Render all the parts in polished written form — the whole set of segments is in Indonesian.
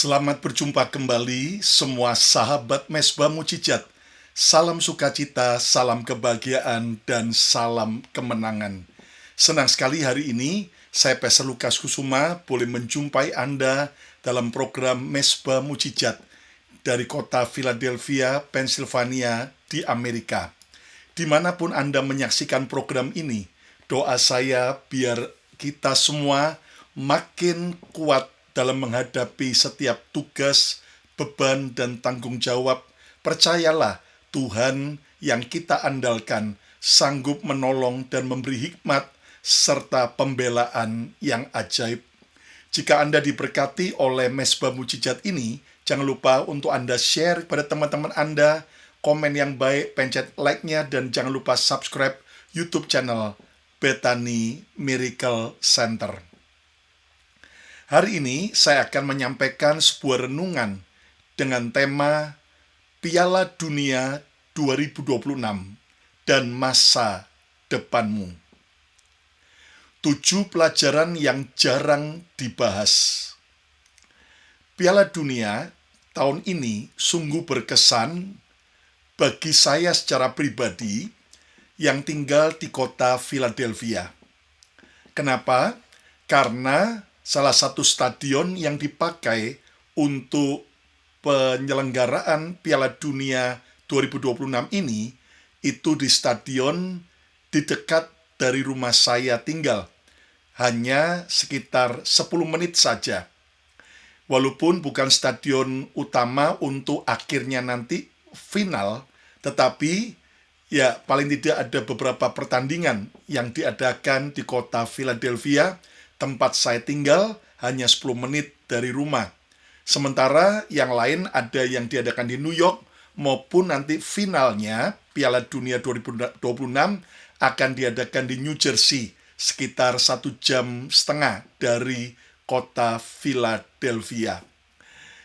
Selamat berjumpa kembali semua sahabat Mesbah Mujizat. Salam sukacita, salam kebahagiaan, dan salam kemenangan. Senang sekali hari ini saya Pastor Lukas Kusuma boleh menjumpai Anda dalam program Mesbah Mujizat dari kota Philadelphia, Pennsylvania di Amerika. Dimanapun Anda menyaksikan program ini, doa saya biar kita semua makin kuat dalam menghadapi setiap tugas, beban, dan tanggung jawab. Percayalah, Tuhan yang kita andalkan sanggup menolong dan memberi hikmat serta pembelaan yang ajaib. Jika Anda diberkati oleh Mesbah Mujizat ini, jangan lupa untuk Anda share kepada teman-teman Anda, komen yang baik, pencet like-nya, dan jangan lupa subscribe YouTube channel Bethany Miracle Center. Hari ini saya akan menyampaikan sebuah renungan dengan tema Piala Dunia 2026 dan masa depanmu. 7 pelajaran yang jarang dibahas. Piala Dunia tahun ini sungguh berkesan bagi saya secara pribadi yang tinggal di kota Philadelphia. Kenapa? Karena salah satu stadion yang dipakai untuk penyelenggaraan Piala Dunia 2026 ini itu di stadion di dekat dari rumah saya tinggal. Hanya sekitar 10 menit saja. Walaupun bukan stadion utama untuk akhirnya nanti final, tetapi ya paling tidak ada beberapa pertandingan yang diadakan di kota Philadelphia, tempat saya tinggal, hanya 10 menit dari rumah. Sementara yang lain ada yang diadakan di New York, maupun nanti finalnya Piala Dunia 2026 akan diadakan di New Jersey, sekitar 1,5 jam dari kota Philadelphia.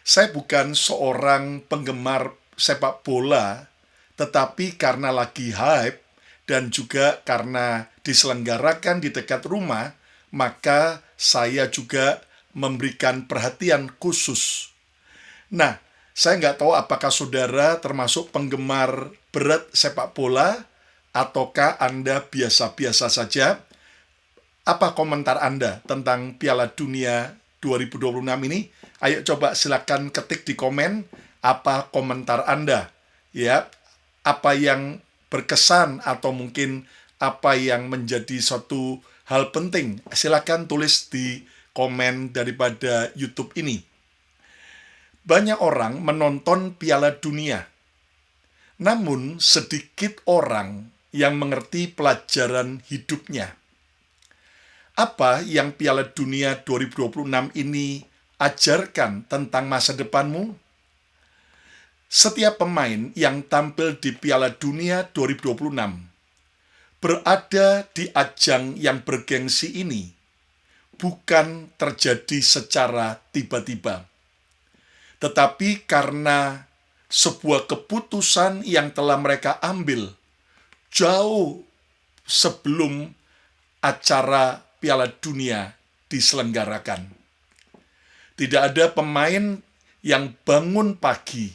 Saya bukan seorang penggemar sepak bola, tetapi karena lagi hype dan juga karena diselenggarakan di dekat rumah, maka saya juga memberikan perhatian khusus. Nah, saya nggak tahu apakah saudara termasuk penggemar berat sepak bola, ataukah Anda biasa-biasa saja. Apa komentar Anda tentang Piala Dunia 2026 ini? Ayo coba silakan ketik di komen apa komentar Anda. Ya, apa yang berkesan atau mungkin apa yang menjadi suatu hal penting, silakan tulis di komen daripada YouTube ini. Banyak orang menonton Piala Dunia, namun sedikit orang yang mengerti pelajaran hidupnya. Apa yang Piala Dunia 2026 ini ajarkan tentang masa depanmu? Setiap pemain yang tampil di Piala Dunia 2026 berada di ajang yang bergengsi ini bukan terjadi secara tiba-tiba, tetapi karena sebuah keputusan yang telah mereka ambil jauh sebelum acara Piala Dunia diselenggarakan. Tidak ada pemain yang bangun pagi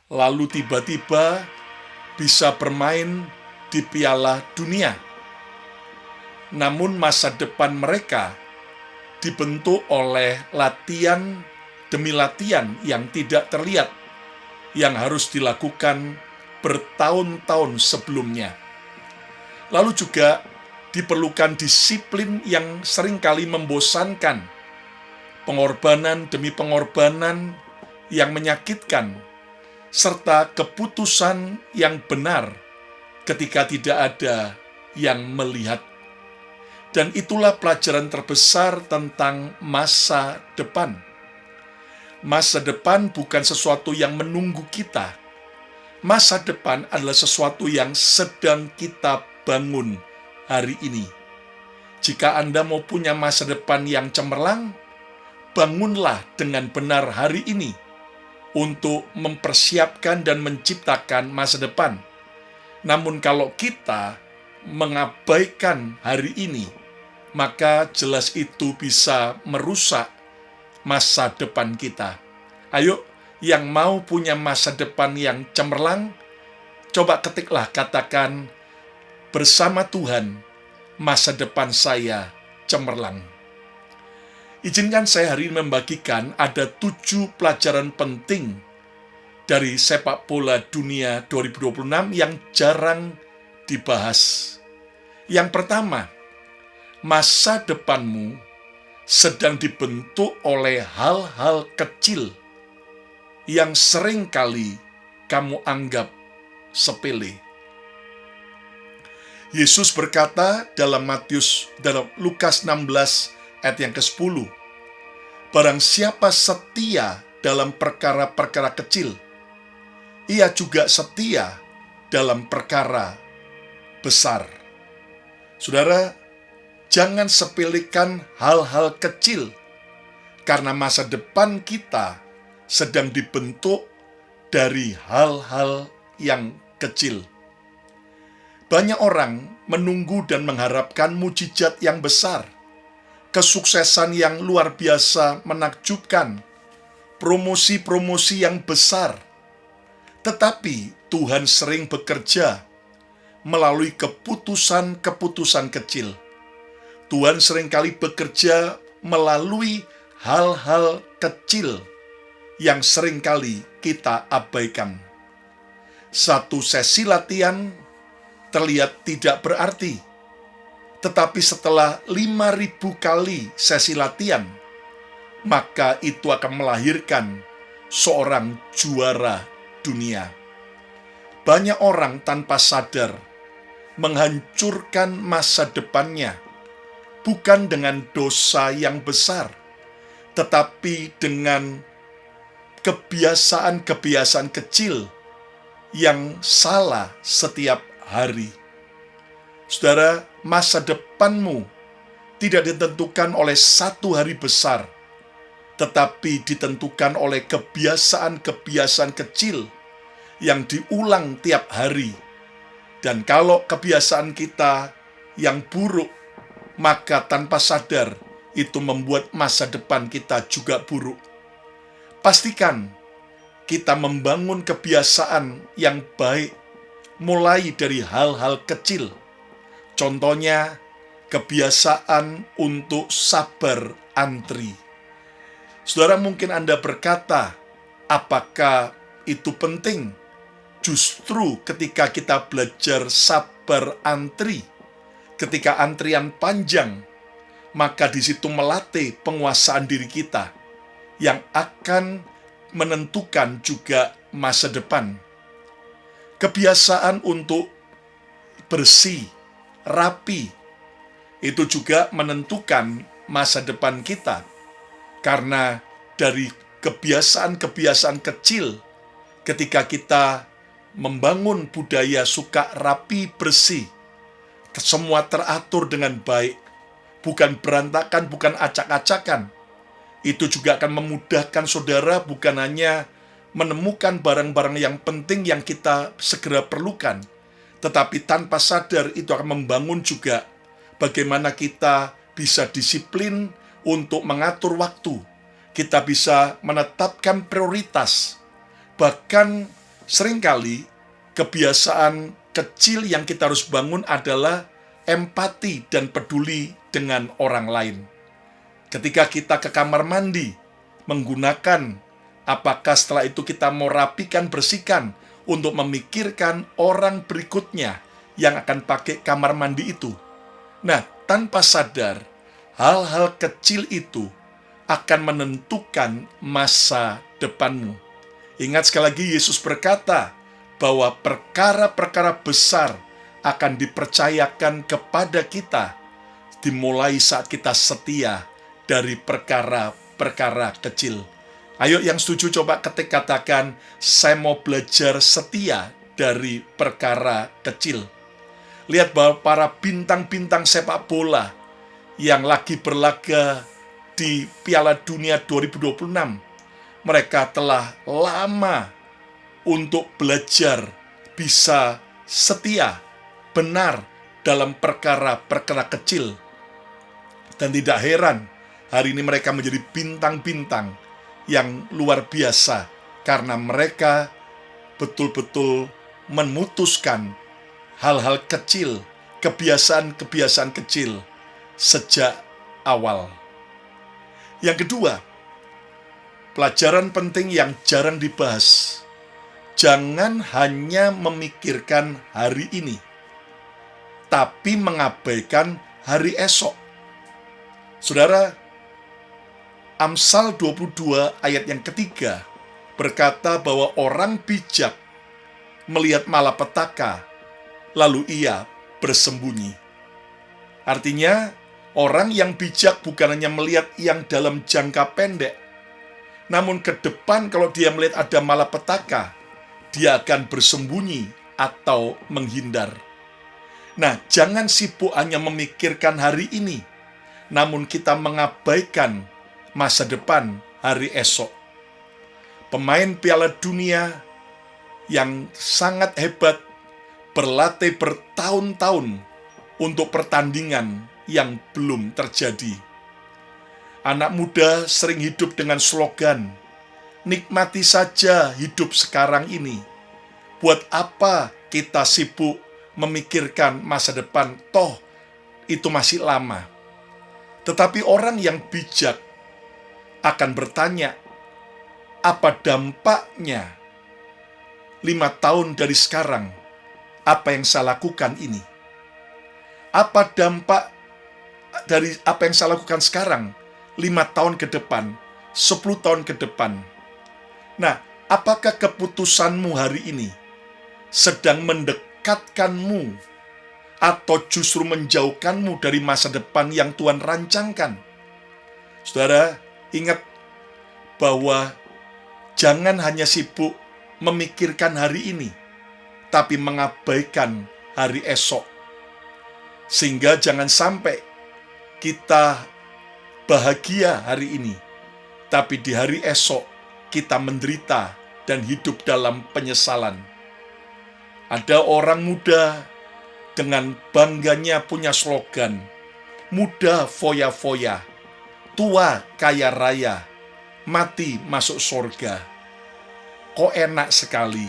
lalu tiba-tiba bisa bermain di Piala Dunia. Namun masa depan mereka dibentuk oleh latihan demi latihan yang tidak terlihat, yang harus dilakukan bertahun-tahun sebelumnya. Lalu juga diperlukan disiplin yang seringkali membosankan, pengorbanan demi pengorbanan yang menyakitkan, serta keputusan yang benar ketika tidak ada yang melihat. Dan itulah pelajaran terbesar tentang masa depan. Masa depan bukan sesuatu yang menunggu kita. Masa depan adalah sesuatu yang sedang kita bangun hari ini. Jika Anda mau punya masa depan yang cemerlang, bangunlah dengan benar hari ini untuk mempersiapkan dan menciptakan masa depan. Namun kalau kita mengabaikan hari ini, maka jelas itu bisa merusak masa depan kita. Ayo, yang mau punya masa depan yang cemerlang, coba ketiklah, katakan, bersama Tuhan, masa depan saya cemerlang. Izinkan saya hari ini membagikan ada 7 pelajaran penting dari sepak bola dunia 2026 yang jarang dibahas. Yang pertama, masa depanmu sedang dibentuk oleh hal-hal kecil yang sering kali kamu anggap sepele. Yesus berkata dalam Lukas 16 ayat yang ke-10, barang siapa setia dalam perkara-perkara kecil, ia juga setia dalam perkara besar. Saudara, jangan sepelekan hal-hal kecil, karena masa depan kita sedang dibentuk dari hal-hal yang kecil. Banyak orang menunggu dan mengharapkan mujizat yang besar, kesuksesan yang luar biasa menakjubkan, promosi-promosi yang besar. Tetapi Tuhan sering bekerja melalui keputusan-keputusan kecil. Tuhan seringkali bekerja melalui hal-hal kecil yang seringkali kita abaikan. Satu sesi latihan terlihat tidak berarti, tetapi setelah 5.000 kali sesi latihan, maka itu akan melahirkan seorang juara dunia. Banyak orang tanpa sadar menghancurkan masa depannya, bukan dengan dosa yang besar, tetapi dengan kebiasaan-kebiasaan kecil yang salah setiap hari. Saudara, masa depanmu tidak ditentukan oleh satu hari besar, tetapi ditentukan oleh kebiasaan-kebiasaan kecil yang diulang tiap hari. Dan kalau kebiasaan kita yang buruk, maka tanpa sadar itu membuat masa depan kita juga buruk. Pastikan kita membangun kebiasaan yang baik mulai dari hal-hal kecil. Contohnya, kebiasaan untuk sabar antri. Saudara, mungkin Anda berkata, apakah itu penting? Justru ketika kita belajar sabar antri, ketika antrian panjang, maka di situ melatih penguasaan diri kita yang akan menentukan juga masa depan. Kebiasaan untuk bersih, rapi, itu juga menentukan masa depan kita. Karena dari kebiasaan-kebiasaan kecil, ketika kita membangun budaya suka rapi, bersih, semua teratur dengan baik, bukan berantakan, bukan acak-acakan. Itu juga akan memudahkan saudara bukan hanya menemukan barang-barang yang penting yang kita segera perlukan, tetapi tanpa sadar itu akan membangun juga bagaimana kita bisa disiplin untuk mengatur waktu. Kita bisa menetapkan prioritas. Bahkan seringkali kebiasaan kecil yang kita harus bangun adalah empati dan peduli dengan orang lain. Ketika kita ke kamar mandi, menggunakan apakah setelah itu kita mau rapikan, bersihkan untuk memikirkan orang berikutnya yang akan pakai kamar mandi itu. Nah, tanpa sadar, hal-hal kecil itu akan menentukan masa depanmu. Ingat sekali lagi, Yesus berkata bahwa perkara-perkara besar akan dipercayakan kepada kita, dimulai saat kita setia dari perkara-perkara kecil. Ayo yang setuju coba katakan, saya mau belajar setia dari perkara kecil. Lihat bahwa para bintang-bintang sepak bola yang lagi berlaga di Piala Dunia 2026, mereka telah lama untuk belajar bisa setia, benar dalam perkara-perkara kecil. Dan tidak heran, hari ini mereka menjadi bintang-bintang yang luar biasa karena mereka betul-betul memutuskan hal-hal kecil, kebiasaan-kebiasaan kecil sejak awal. Yang kedua, pelajaran penting yang jarang dibahas. Jangan hanya memikirkan hari ini, tapi mengabaikan hari esok. Saudara, Amsal 22 ayat yang ketiga berkata bahwa orang bijak melihat malapetaka, lalu ia bersembunyi. Artinya, orang yang bijak bukan hanya melihat yang dalam jangka pendek, namun ke depan kalau dia melihat ada malapetaka, dia akan bersembunyi atau menghindar. Nah, jangan sibuk hanya memikirkan hari ini, namun kita mengabaikan masa depan hari esok. Pemain Piala Dunia yang sangat hebat berlatih bertahun-tahun untuk pertandingan yang belum terjadi. Anak muda sering hidup dengan slogan, nikmati saja hidup sekarang ini. Buat apa kita sibuk memikirkan masa depan, toh itu masih lama. Tetapi orang yang bijak akan bertanya, apa dampaknya 5 tahun dari sekarang, apa yang saya lakukan ini? Apa dampak dari apa yang saya lakukan sekarang, 5 tahun ke depan, 10 tahun ke depan? Nah, apakah keputusanmu hari ini sedang mendekatkanmu atau justru menjauhkanmu dari masa depan yang Tuhan rancangkan? Saudara, ingat bahwa jangan hanya sibuk memikirkan hari ini, tapi mengabaikan hari esok. Sehingga jangan sampai kita bahagia hari ini, tapi di hari esok kita menderita dan hidup dalam penyesalan. Ada orang muda dengan bangganya punya slogan, muda foya-foya, tua kaya raya, mati masuk surga. Kok enak sekali.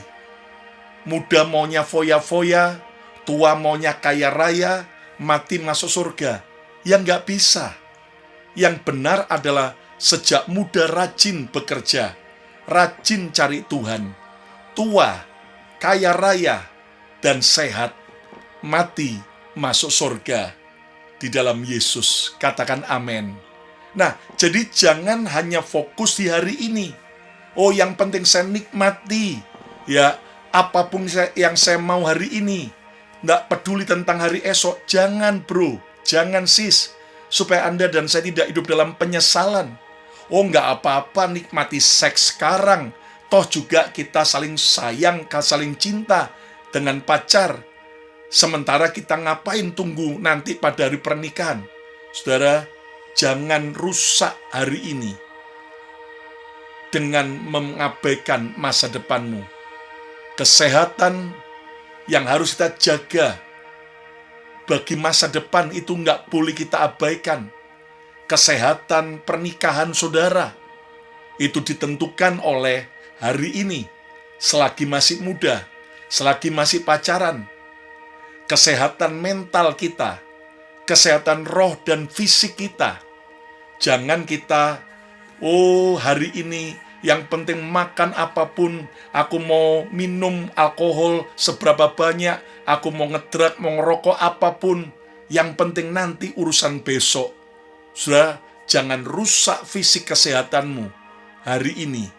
Muda maunya foya-foya, tua maunya kaya raya, mati masuk surga. Ya nggak bisa. Yang benar adalah sejak muda rajin bekerja, rajin cari Tuhan, tua, kaya raya, dan sehat, mati masuk surga di dalam Yesus. Katakan amin. Nah, jadi jangan hanya fokus di hari ini. Oh, yang penting saya nikmati. Ya, apapun yang saya mau hari ini. Nggak peduli tentang hari esok. Jangan bro, jangan sis. Supaya Anda dan saya tidak hidup dalam penyesalan. Oh, nggak apa-apa nikmati seks sekarang. Toh juga kita saling sayang, saling cinta dengan pacar. Sementara kita ngapain tunggu nanti pada hari pernikahan? Saudara, jangan rusak hari ini dengan mengabaikan masa depanmu. Kesehatan yang harus kita jaga bagi masa depan itu nggak boleh kita abaikan. Kesehatan pernikahan saudara itu ditentukan oleh hari ini, selagi masih muda, selagi masih pacaran. Kesehatan mental kita, kesehatan roh dan fisik kita. Jangan kita, hari ini yang penting makan apapun, aku mau minum alkohol seberapa banyak, aku mau ngedrak, mau ngerokok apapun, yang penting nanti urusan besok. Sudah, jangan rusak fisik kesehatanmu hari ini,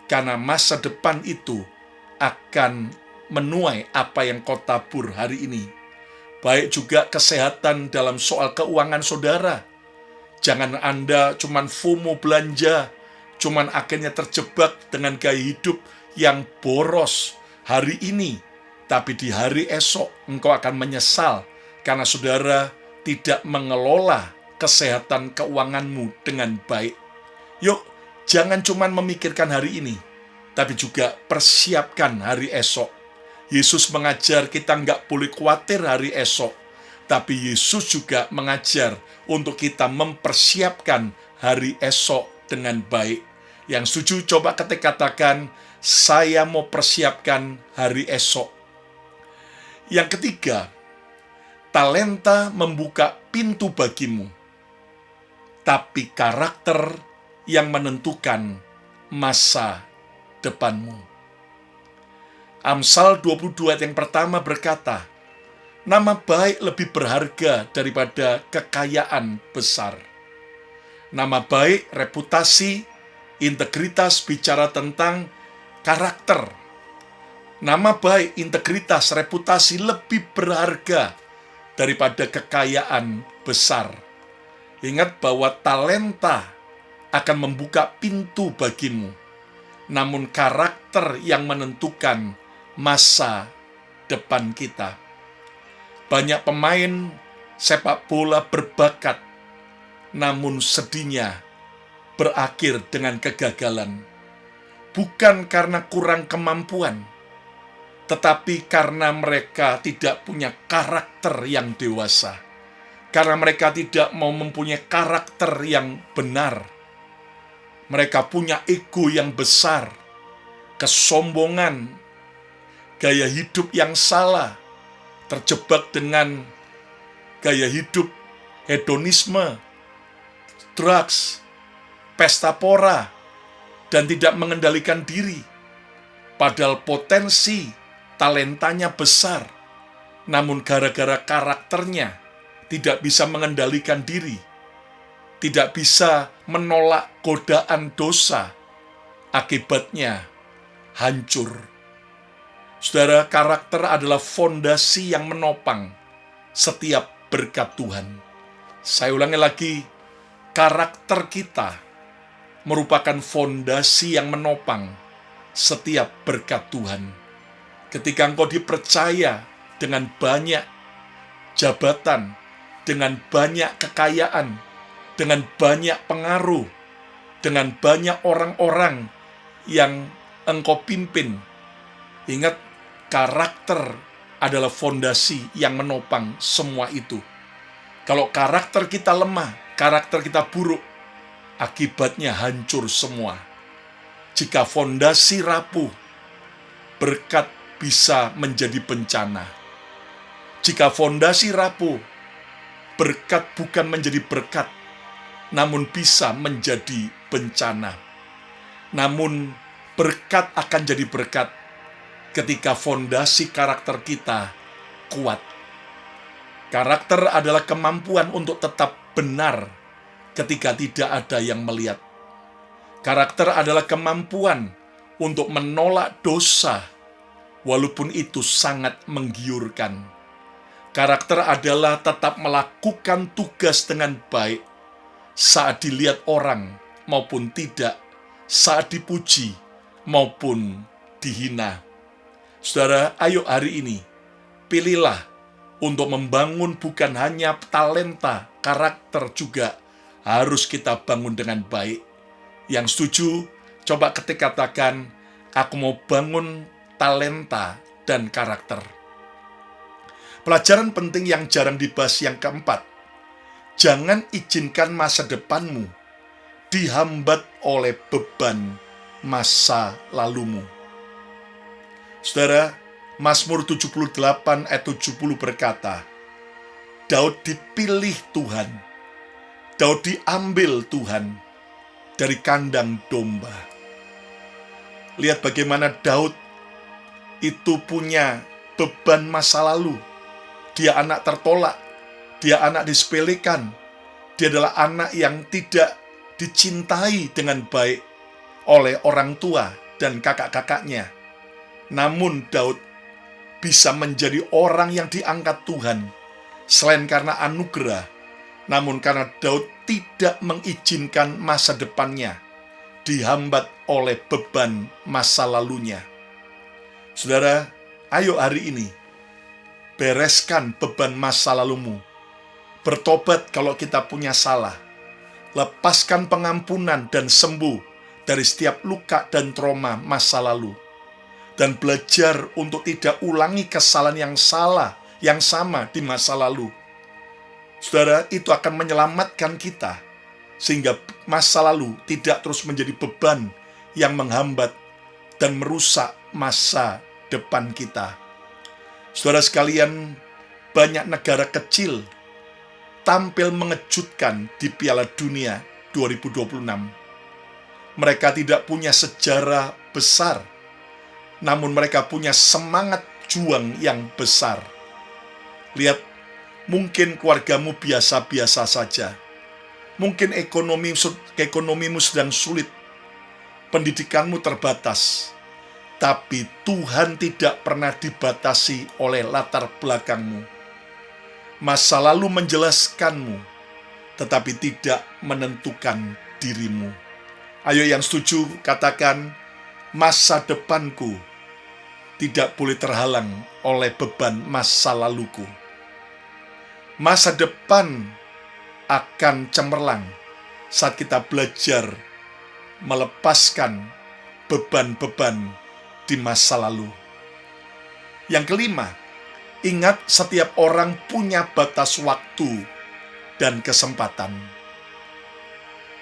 karena masa depan itu akan menuai apa yang kau tabur hari ini. Baik juga kesehatan dalam soal keuangan saudara. Jangan Anda cuman FOMO belanja, cuman akhirnya terjebak dengan gaya hidup yang boros hari ini, tapi di hari esok engkau akan menyesal karena saudara tidak mengelola kesehatan keuanganmu dengan baik. Yuk, jangan cuman memikirkan hari ini, tapi juga persiapkan hari esok. Yesus mengajar kita nggak boleh khawatir hari esok, tapi Yesus juga mengajar untuk kita mempersiapkan hari esok dengan baik. Yang setuju coba ketik katakan, saya mau persiapkan hari esok. Yang ketiga, talenta membuka pintu bagimu, tapi karakter yang menentukan masa depanmu. Amsal 22 ayat yang pertama berkata, nama baik lebih berharga daripada kekayaan besar. Nama baik, reputasi, integritas bicara tentang karakter. Nama baik, integritas, reputasi lebih berharga daripada kekayaan besar. Ingat bahwa talenta akan membuka pintu bagimu, namun karakter yang menentukan masa depan kita. Banyak pemain sepak bola berbakat, namun sedihnya berakhir dengan kegagalan. Bukan karena kurang kemampuan, tetapi karena mereka tidak punya karakter yang dewasa. Karena mereka tidak mau mempunyai karakter yang benar. Mereka punya ego yang besar, kesombongan, gaya hidup yang salah, terjebak dengan gaya hidup hedonisme, drugs, pesta pora, dan tidak mengendalikan diri. Padahal potensi talentanya besar, namun gara-gara karakternya tidak bisa mengendalikan diri, tidak bisa menolak godaan dosa, akibatnya hancur. Saudara, karakter adalah fondasi yang menopang setiap berkat Tuhan. Saya ulangi lagi, karakter kita merupakan fondasi yang menopang setiap berkat Tuhan. Ketika engkau dipercaya dengan banyak jabatan, dengan banyak kekayaan, dengan banyak pengaruh, dengan banyak orang-orang yang engkau pimpin, ingat, karakter adalah fondasi yang menopang semua itu. Kalau karakter kita lemah, karakter kita buruk, akibatnya hancur semua. Jika fondasi rapuh, berkat bisa menjadi bencana. Jika fondasi rapuh, berkat bukan menjadi berkat, namun bisa menjadi bencana. Namun berkat akan jadi berkat ketika fondasi karakter kita kuat. Karakter adalah kemampuan untuk tetap benar ketika tidak ada yang melihat. Karakter adalah kemampuan untuk menolak dosa, walaupun itu sangat menggiurkan. Karakter adalah tetap melakukan tugas dengan baik saat dilihat orang maupun tidak, saat dipuji maupun dihina. Saudara, ayo hari ini, pilihlah untuk membangun bukan hanya talenta, karakter juga harus kita bangun dengan baik. Yang setuju, coba ketik katakan, aku mau bangun talenta dan karakter. Pelajaran penting yang jarang dibahas yang keempat, jangan izinkan masa depanmu dihambat oleh beban masa lalumu. Saudara, Mazmur 78 ayat 70 berkata, Daud dipilih Tuhan, Daud diambil Tuhan dari kandang domba. Lihat bagaimana Daud itu punya beban masa lalu. Dia anak tertolak, dia anak disepelekan, dia adalah anak yang tidak dicintai dengan baik oleh orang tua dan kakak-kakaknya. Namun Daud bisa menjadi orang yang diangkat Tuhan, selain karena anugerah, namun karena Daud tidak mengizinkan masa depannya dihambat oleh beban masa lalunya. Saudara, ayo hari ini, bereskan beban masa lalumu. Bertobat kalau kita punya salah. Lepaskan pengampunan dan sembuh dari setiap luka dan trauma masa lalu. Dan belajar untuk tidak ulangi kesalahan yang sama di masa lalu. Saudara, itu akan menyelamatkan kita sehingga masa lalu tidak terus menjadi beban yang menghambat dan merusak masa depan kita. Saudara sekalian, banyak negara kecil tampil mengejutkan di Piala Dunia 2026. Mereka tidak punya sejarah besar, namun mereka punya semangat juang yang besar. Lihat, mungkin keluargamu biasa-biasa saja. Mungkin ekonomimu sedang sulit, pendidikanmu terbatas, tapi Tuhan tidak pernah dibatasi oleh latar belakangmu. Masa lalu menjelaskanmu, tetapi tidak menentukan dirimu. Ayo yang setuju katakan, masa depanku tidak boleh terhalang oleh beban masa laluku. Masa depan akan cemerlang saat kita belajar melepaskan beban-beban di masa lalu. Yang kelima, ingat setiap orang punya batas waktu dan kesempatan.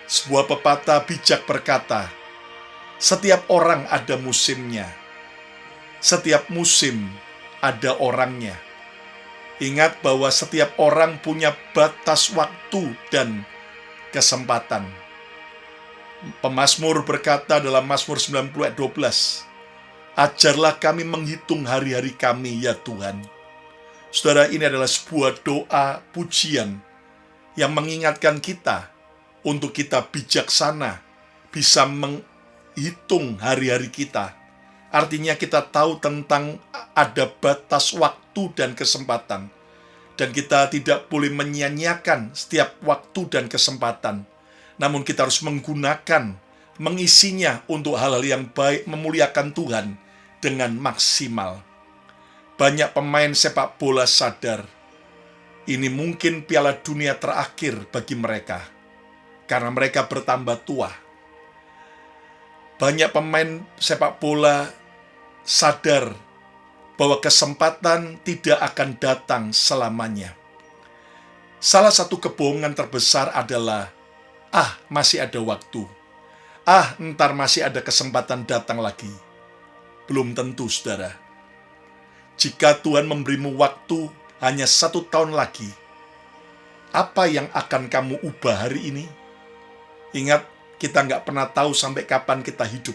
Sebuah pepatah bijak berkata, setiap orang ada musimnya, setiap musim ada orangnya. Ingat bahwa setiap orang punya batas waktu dan kesempatan. Pemazmur berkata dalam Mazmur 90 ayat 12, ajarlah kami menghitung hari-hari kami ya Tuhan. Saudara, ini adalah sebuah doa pujian yang mengingatkan kita untuk kita bijaksana, bisa menghitung hari-hari kita. Artinya kita tahu tentang ada batas waktu dan kesempatan. Dan kita tidak boleh menyia-nyiakan setiap waktu dan kesempatan. Namun kita harus mengisinya untuk hal-hal yang baik, memuliakan Tuhan dengan maksimal. Banyak pemain sepak bola sadar, ini mungkin Piala Dunia terakhir bagi mereka, karena mereka bertambah tua. Banyak pemain sepak bola sadar bahwa kesempatan tidak akan datang selamanya. Salah satu kebohongan terbesar adalah, masih ada waktu. Ntar masih ada kesempatan datang lagi. Belum tentu, saudara. Jika Tuhan memberimu waktu hanya 1 tahun lagi, apa yang akan kamu ubah hari ini? Ingat, kita nggak pernah tahu sampai kapan kita hidup.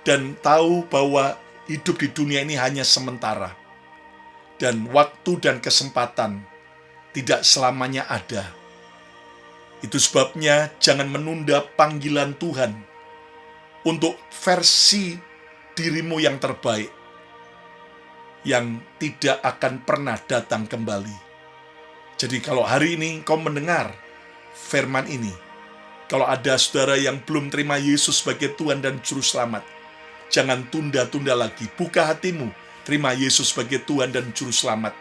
Dan tahu bahwa hidup di dunia ini hanya sementara. Dan waktu dan kesempatan tidak selamanya ada. Itu sebabnya jangan menunda panggilan Tuhan untuk versi dirimu yang terbaik, yang tidak akan pernah datang kembali. Jadi kalau hari ini kau mendengar firman ini, kalau ada saudara yang belum terima Yesus sebagai Tuhan dan Juru Selamat, jangan tunda-tunda lagi. Buka hatimu, terima Yesus sebagai Tuhan dan Juru Selamat.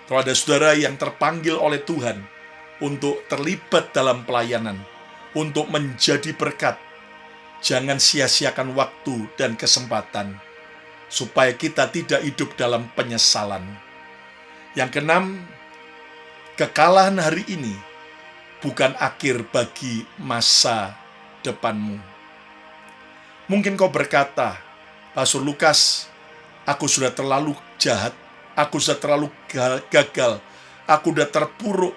Kalau ada saudara yang terpanggil oleh Tuhan untuk terlibat dalam pelayanan, untuk menjadi berkat, jangan sia-siakan waktu dan kesempatan, supaya kita tidak hidup dalam penyesalan. Yang keenam, kekalahan hari ini bukan akhir bagi masa depanmu. Mungkin kau berkata, Pastor Lukas, aku sudah terlalu jahat, aku sudah terlalu gagal, aku sudah terpuruk.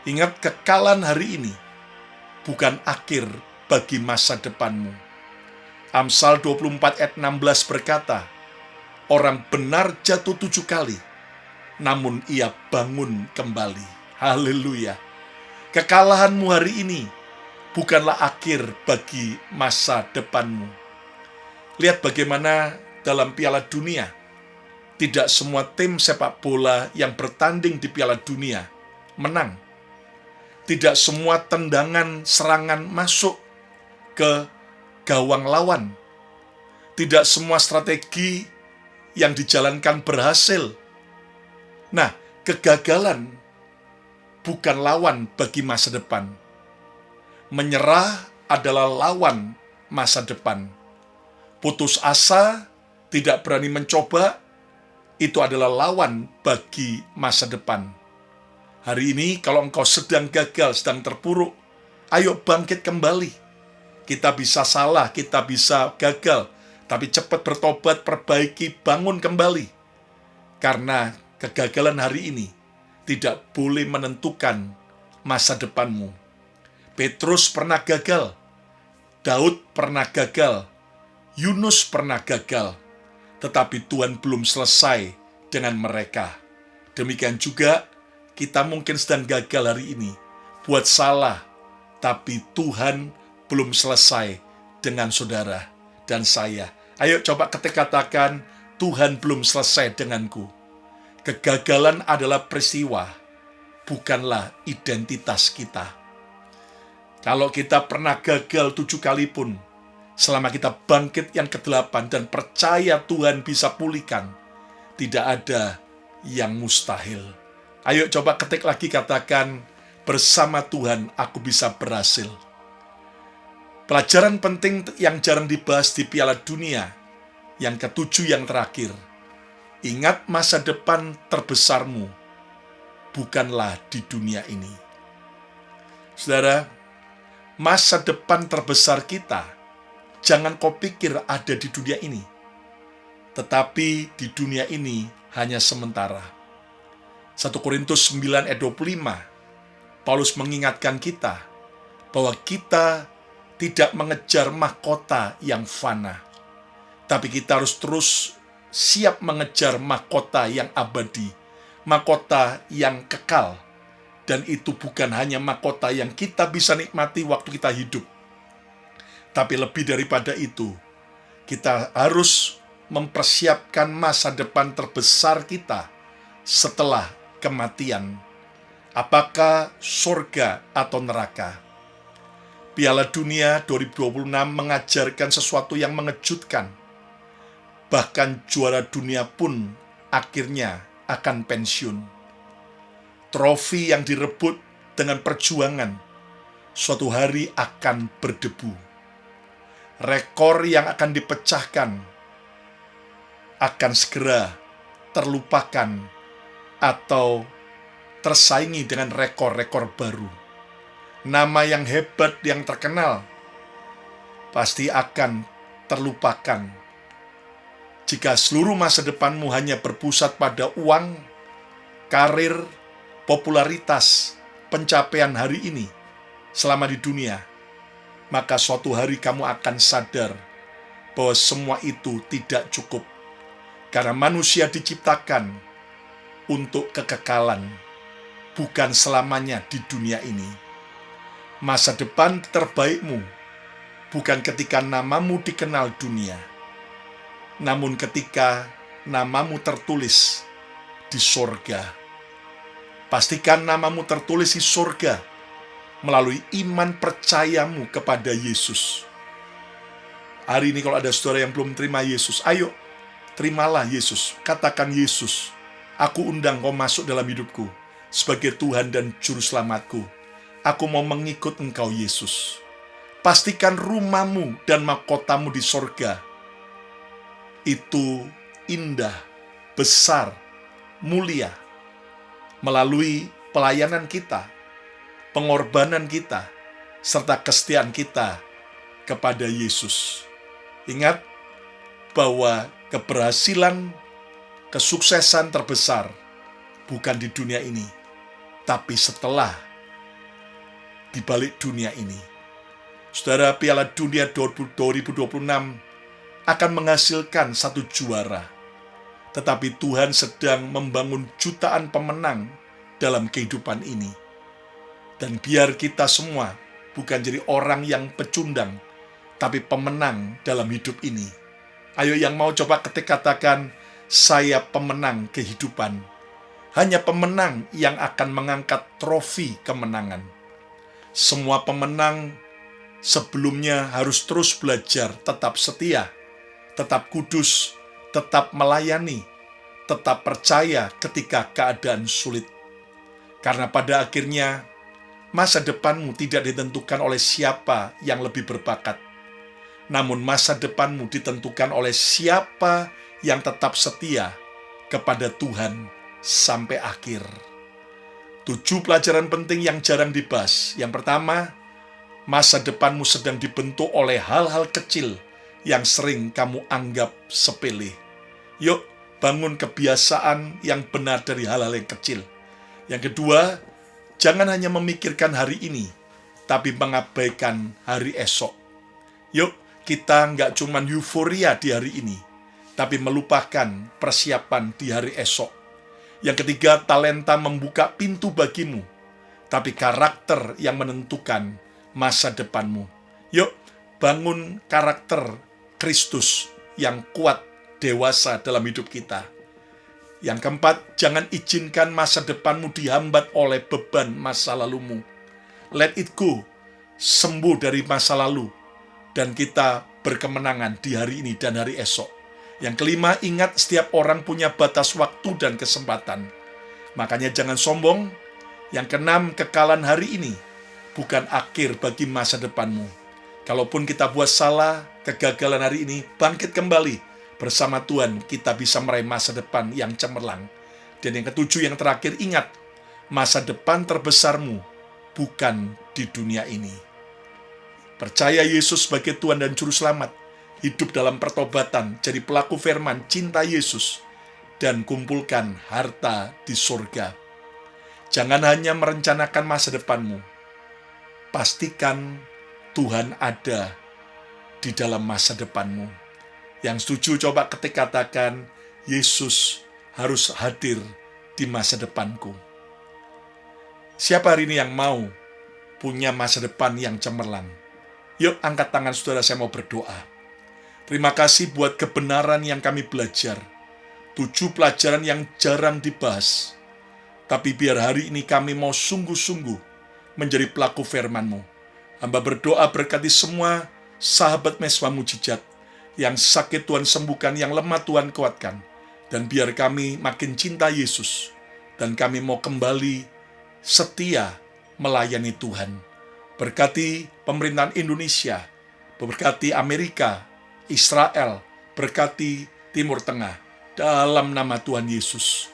Ingat, kekalahan hari ini bukan akhir bagi masa depanmu. Amsal 24 ayat 16 berkata, orang benar jatuh 7 kali, namun ia bangun kembali. Haleluya. Kekalahanmu hari ini bukanlah akhir bagi masa depanmu. Lihat bagaimana dalam Piala Dunia, tidak semua tim sepak bola yang bertanding di Piala Dunia menang. Tidak semua tendangan serangan masuk ke gawang lawan. Tidak semua strategi yang dijalankan berhasil. Nah, kegagalan bukan lawan bagi masa depan. Menyerah adalah lawan masa depan. Putus asa, tidak berani mencoba, itu adalah lawan bagi masa depan. Hari ini kalau engkau sedang gagal, sedang terpuruk, Ayo bangkit kembali. Kita bisa salah, kita bisa gagal, tapi cepat bertobat, perbaiki, bangun kembali. Karena kegagalan hari ini tidak boleh menentukan masa depanmu. Petrus pernah gagal, Daud pernah gagal, Yunus pernah gagal, tetapi Tuhan belum selesai dengan mereka. Demikian juga kita mungkin sedang gagal hari ini, buat salah, tapi Tuhan belum selesai dengan saudara dan saya. Ayo coba katakan, Tuhan belum selesai denganku. Kegagalan adalah peristiwa, bukanlah identitas kita. Kalau kita pernah gagal 7 kali pun, selama kita bangkit yang ke-8 dan percaya Tuhan bisa pulihkan, tidak ada yang mustahil. Ayo coba ketik lagi, katakan, bersama Tuhan aku bisa berhasil. Pelajaran penting yang jarang dibahas di Piala Dunia, yang ke-7 yang terakhir. Ingat masa depan terbesarmu, bukanlah di dunia ini. Saudara, masa depan terbesar kita, jangan kau pikir ada di dunia ini. Tetapi di dunia ini hanya sementara. 1 Korintus 9 ayat 25, Paulus mengingatkan kita bahwa kita tidak mengejar mahkota yang fana, tapi kita harus terus siap mengejar mahkota yang abadi, mahkota yang kekal. Dan itu bukan hanya mahkota yang kita bisa nikmati waktu kita hidup, tapi lebih daripada itu, kita harus mempersiapkan masa depan terbesar kita setelah kematian. Apakah surga atau neraka? Piala Dunia 2026 mengajarkan sesuatu yang mengejutkan. Bahkan juara dunia pun akhirnya akan pensiun. Trofi yang direbut dengan perjuangan suatu hari akan berdebu. Rekor yang akan dipecahkan akan segera terlupakan atau tersaingi dengan rekor-rekor baru. Nama yang hebat, yang terkenal, pasti akan terlupakan jika seluruh masa depanmu hanya berpusat pada uang, karir, popularitas, pencapaian hari ini selama di dunia. Maka suatu hari kamu akan sadar bahwa semua itu tidak cukup, karena manusia diciptakan untuk kekekalan, bukan selamanya di dunia ini. Masa depan terbaikmu bukan ketika namamu dikenal dunia, namun ketika namamu tertulis di sorga. Pastikan namamu tertulis di sorga melalui iman percayamu kepada Yesus. Hari ini kalau ada saudara yang belum terima Yesus, ayo terimalah Yesus. Katakan, Yesus, aku undang kau masuk dalam hidupku sebagai Tuhan dan Juru Selamatku. Aku mau mengikut engkau, Yesus. Pastikan rumahmu dan mahkotamu di sorga itu indah, besar, mulia, melalui pelayanan kita, pengorbanan kita, serta kesetiaan kita kepada Yesus. Ingat bahwa keberhasilan, kesuksesan terbesar bukan di dunia ini, tapi setelah di balik dunia ini. Saudara, Piala Dunia 2026 akan menghasilkan satu juara, tetapi Tuhan sedang membangun jutaan pemenang dalam kehidupan ini. Dan biar kita semua bukan jadi orang yang pecundang, tapi pemenang dalam hidup ini. Ayo yang mau coba ketik, katakan, saya pemenang kehidupan. Hanya pemenang yang akan mengangkat trofi kemenangan. Semua pemenang sebelumnya harus terus belajar, tetap setia, tetap kudus, tetap melayani, tetap percaya ketika keadaan sulit. Karena pada akhirnya, masa depanmu tidak ditentukan oleh siapa yang lebih berbakat, namun masa depanmu ditentukan oleh siapa yang tetap setia kepada Tuhan sampai akhir. 7 pelajaran penting yang jarang dibahas. Yang pertama, Masa depanmu sedang dibentuk oleh hal-hal kecil yang sering kamu anggap sepele. Yuk, bangun kebiasaan yang benar dari hal-hal yang kecil. Yang kedua, jangan hanya memikirkan hari ini, tapi mengabaikan hari esok. Yuk, kita nggak cuma euforia di hari ini, tapi melupakan persiapan di hari esok. Yang ketiga, talenta membuka pintu bagimu, tapi karakter yang menentukan masa depanmu. Yuk, bangun karakter Kristus yang kuat, dewasa dalam hidup kita. Yang keempat, jangan izinkan masa depanmu dihambat oleh beban masa lalumu. Let it go, sembuh dari masa lalu, dan kita berkemenangan di hari ini dan hari esok. Yang kelima, ingat setiap orang punya batas waktu dan kesempatan. Makanya jangan sombong. Yang keenam, kekalahan hari ini bukan akhir bagi masa depanmu. Kalaupun kita buat salah, kegagalan hari ini, bangkit kembali. Bersama Tuhan, kita bisa meraih masa depan yang cemerlang. Dan yang ketujuh, yang terakhir, ingat, masa depan terbesarmu bukan di dunia ini. Percaya Yesus sebagai Tuhan dan Juru Selamat. Hidup dalam pertobatan, jadi pelaku firman, cinta Yesus, dan kumpulkan harta di surga. Jangan hanya merencanakan masa depanmu. Pastikan Tuhan ada di dalam masa depanmu. Yang setuju coba ketik katakan, Yesus harus hadir di masa depanku. Siapa hari ini yang mau punya masa depan yang cemerlang? Yuk angkat tangan saudara, saya mau berdoa. Terima kasih buat kebenaran yang kami belajar. 7 pelajaran yang jarang dibahas. Tapi biar hari ini kami mau sungguh-sungguh menjadi pelaku firman-Mu. Hamba berdoa berkati semua sahabat Mesbah Mujizat. Yang sakit Tuhan sembuhkan, yang lemah Tuhan kuatkan. Dan biar kami makin cinta Yesus. Dan kami mau kembali setia melayani Tuhan. Berkati pemerintahan Indonesia, berkati Amerika, Israel, berkati Timur Tengah. Dalam nama Tuhan Yesus.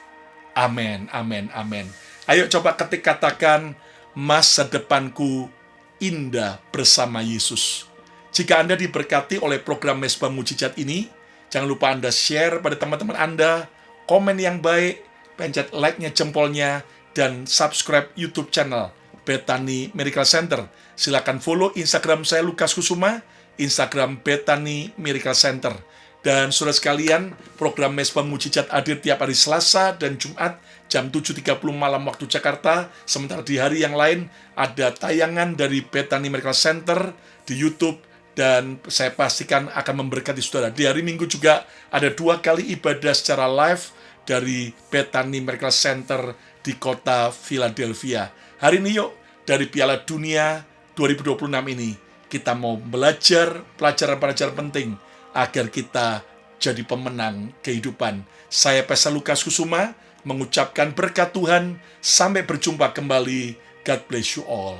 Amin, amin, amin. Ayo coba ketik katakan, masa depanku indah bersama Yesus. Jika Anda diberkati oleh program Mesbah Mujizat ini, jangan lupa Anda share pada teman-teman Anda, komen yang baik, pencet like-nya, jempolnya, dan subscribe YouTube channel Bethany Miracle Center. Silakan follow Instagram saya Lukas Kusuma, Instagram Bethany Miracle Center. Dan saudara sekalian, program Mesbah Mujizat hadir tiap hari Selasa dan Jumat jam 7.30 malam waktu Jakarta. Sementara di hari yang lain ada tayangan dari Bethany Miracle Center di YouTube. Dan saya pastikan akan memberkati saudara. Di hari Minggu juga ada 2 kali ibadah secara live dari Bethany Miracle Center di kota Philadelphia. Hari ini yuk, dari Piala Dunia 2026 ini, kita mau belajar pelajaran-pelajaran penting agar kita jadi pemenang kehidupan. Saya Pastor Lukas Kusuma mengucapkan berkat Tuhan. Sampai berjumpa kembali. God bless you all.